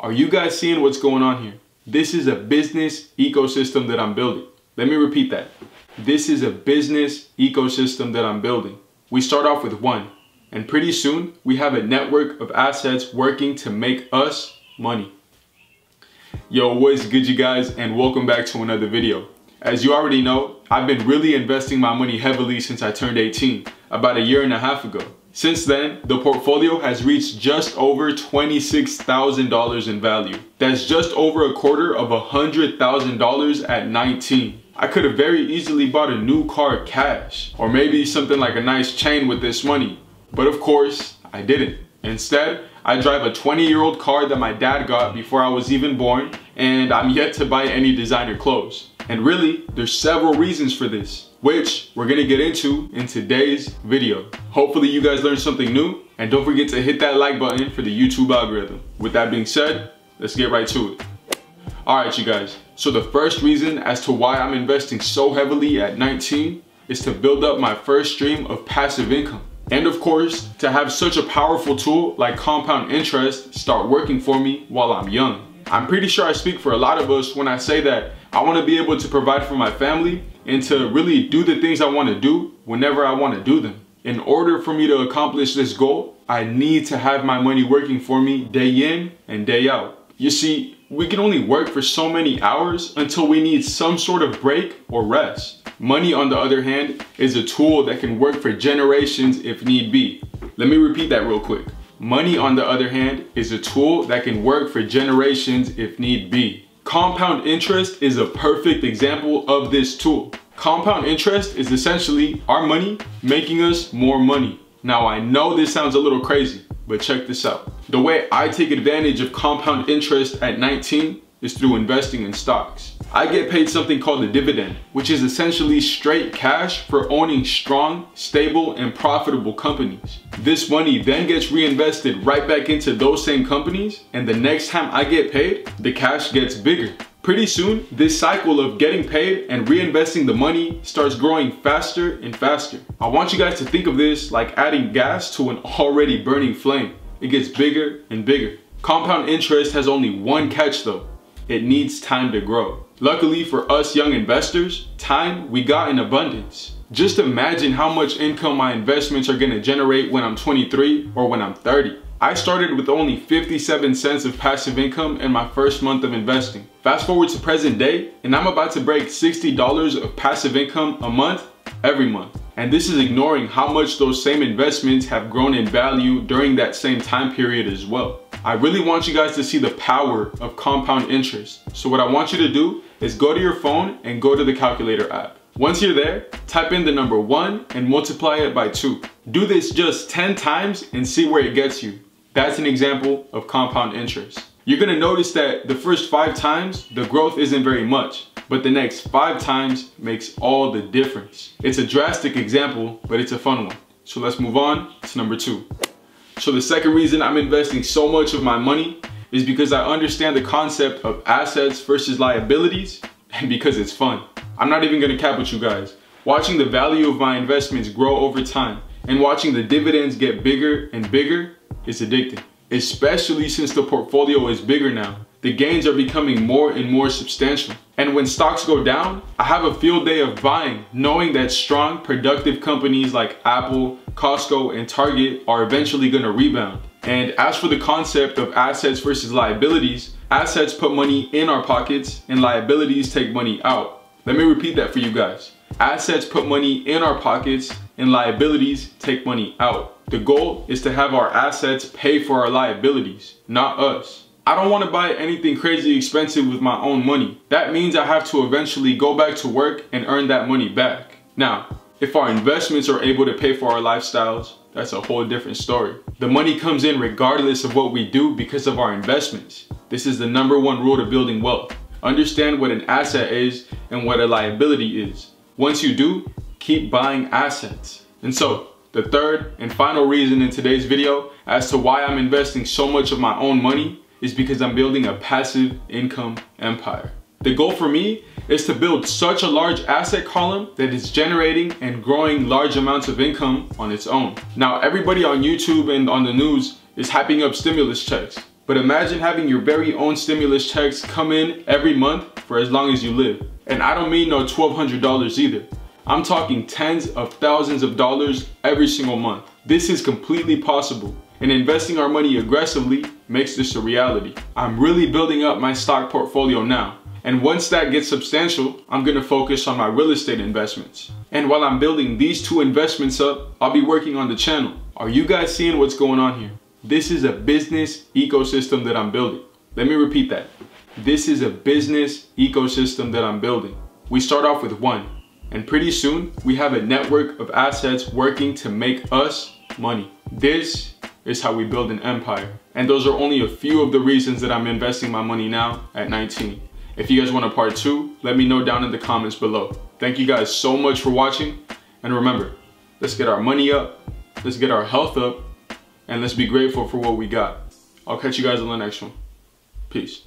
Are you guys seeing what's going on here? This is a business ecosystem that I'm building. Let me repeat that. This is a business ecosystem that I'm building. We start off with one, and pretty soon we have a network of assets working to make us money. Yo, what's good you guys, and welcome back to another video. As you already know, I've been really investing my money heavily since I turned 18, about a year and a half ago. Since then, the portfolio has reached just over $26,000 in value. That's just over $250,000 at 19. I could have very easily bought a new car cash, or maybe something like a nice chain with this money. But of course, I didn't. Instead, I drive a 20-year-old car that my dad got before I was even born, and I'm yet to buy any designer clothes. And really, there's several reasons for this, which we're gonna get into in today's video. Hopefully you guys learned something new, and don't forget to hit that like button for the YouTube algorithm. With that being said, let's get right to it. Alright you guys, so the first reason as to why I'm investing so heavily at 19 is to build up my first stream of passive income. And of course, to have such a powerful tool like compound interest start working for me while I'm young. I'm pretty sure I speak for a lot of us when I say that I want to be able to provide for my family and to really do the things I want to do whenever I want to do them. In order for me to accomplish this goal, I need to have my money working for me day in and day out. You see, we can only work for so many hours until we need some sort of break or rest. Money, on the other hand, is a tool that can work for generations if need be. Let me repeat that real quick. Money, on the other hand, is a tool that can work for generations if need be. Compound interest is a perfect example of this tool. Compound interest is essentially our money making us more money. Now, I know this sounds a little crazy, but check this out. The way I take advantage of compound interest at 19 is through investing in stocks. I get paid something called a dividend, which is essentially straight cash for owning strong, stable, and profitable companies. This money then gets reinvested right back into those same companies, and the next time I get paid, the cash gets bigger. Pretty soon, this cycle of getting paid and reinvesting the money starts growing faster and faster. I want you guys to think of this like adding gas to an already burning flame. It gets bigger and bigger. Compound interest has only one catch though. It needs time to grow. Luckily for us young investors, time we got in abundance. Just imagine how much income my investments are gonna generate when I'm 23 or when I'm 30. I started with only 57 cents of passive income in my first month of investing. Fast forward to present day, and I'm about to break $60 of passive income a month, every month. And this is ignoring how much those same investments have grown in value during that same time period as well. I really want you guys to see the power of compound interest. So what I want you to do is go to your phone and go to the calculator app. Once you're there, type in the number 1 and multiply it by 2. Do this just 10 times and see where it gets you. That's an example of compound interest. You're gonna notice that the first 5 times, the growth isn't very much, but the next 5 times makes all the difference. It's a drastic example, but it's a fun one. So let's move on to number 2. So the second reason I'm investing so much of my money is because I understand the concept of assets versus liabilities, and because it's fun. I'm not even gonna cap with you guys. Watching the value of my investments grow over time and watching the dividends get bigger and bigger is addicting. Especially since the portfolio is bigger now. The gains are becoming more and more substantial. And when stocks go down, I have a field day of buying, knowing that strong, productive companies like Apple, Costco, and Target are eventually gonna rebound. And as for the concept of assets versus liabilities, assets put money in our pockets and liabilities take money out. Let me repeat that for you guys. Assets put money in our pockets and liabilities take money out. The goal is to have our assets pay for our liabilities, not us. I don't want to buy anything crazy expensive with my own money. That means I have to eventually go back to work and earn that money back. Now, if our investments are able to pay for our lifestyles, that's a whole different story. The money comes in regardless of what we do because of our investments. This is the number 1 rule to building wealth. Understand what an asset is and what a liability is. Once you do, keep buying assets. And so, the third and final reason in today's video as to why I'm investing so much of my own money is because I'm building a passive income empire. The goal for me is to build such a large asset column that is generating and growing large amounts of income on its own. Now, everybody on YouTube and on the news is hyping up stimulus checks. But imagine having your very own stimulus checks come in every month for as long as you live. And I don't mean no $1,200 either. I'm talking tens of thousands of dollars every single month. This is completely possible, and investing our money aggressively makes this a reality. I'm really building up my stock portfolio now, and once that gets substantial, I'm gonna focus on my real estate investments. And while I'm building these two investments up, I'll be working on the channel. Are you guys seeing what's going on here? This is a business ecosystem that I'm building. Let me repeat that. This is a business ecosystem that I'm building. We start off with one, and pretty soon we have a network of assets working to make us money. This is how we build an empire. And those are only a few of the reasons that I'm investing my money now at 19. If you guys want a part 2, let me know down in the comments below. Thank you guys so much for watching. And remember, let's get our money up, let's get our health up, and let's be grateful for what we got. I'll catch you guys on the next one. Peace.